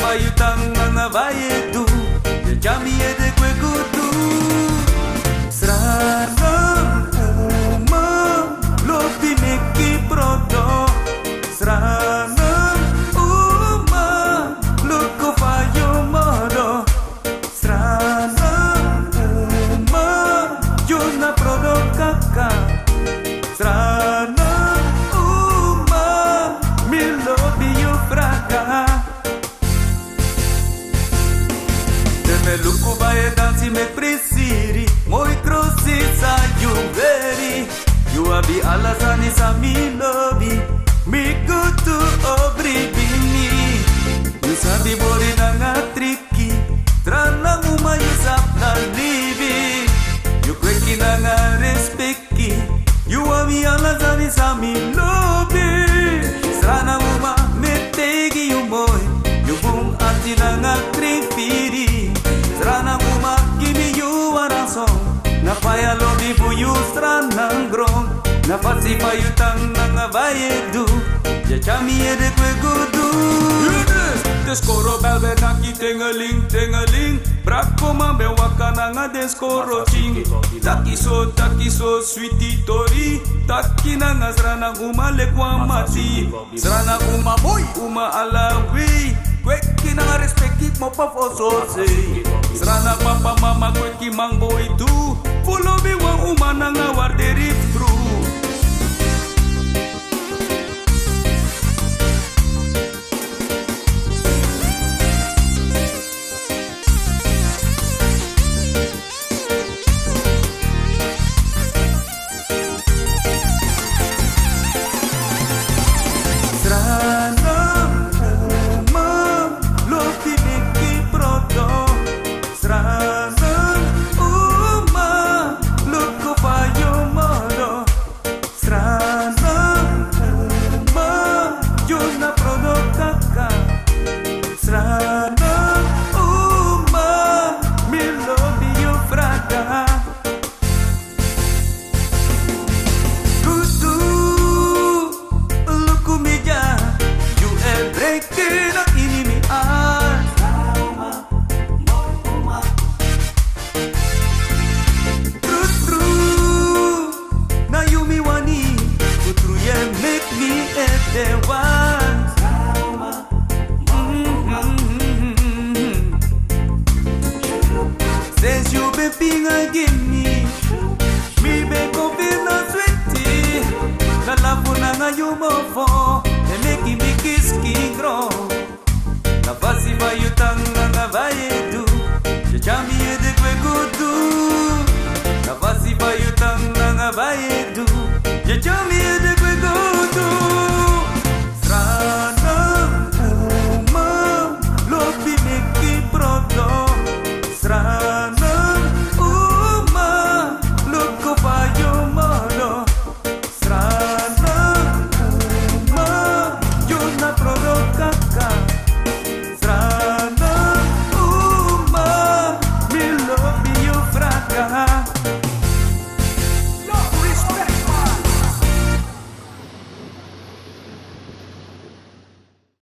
pasipayutang mga bayedu Jami ede kwe kudu Sranam uma Lobi meki prodo Sranam uma Luko fayo modo Sranam uma Juna prodo kaka Sranam uma Milobi yufraka Me luku baie dansi me presiri Moi crossi sa juveri You abi alasani sa mi lobi Mi kutu obribini You sabi bori na nga triki Tranang umayu sap na libi You kweki na nga respeki You abi alasani sa mi lobi Sranang uma metegi you boy You bum ati na nga trifiri Strana uma kimi you arason Na paya lobi buyu stranang grong Na pasipayutang nga bayedu Ya chami ede kwe gudu Deskoro belbe naki tengaling Brako mambe wakana nga deskoro ching Taki so sweetie tori Taki na nga sranang uma lekwa mati Sranang uma boy uma alawi Kweki na nga respeki mo pa fosose Srana papa mama kweki mangbo itu Fulo biwa umana nga warderi true Since you been being a give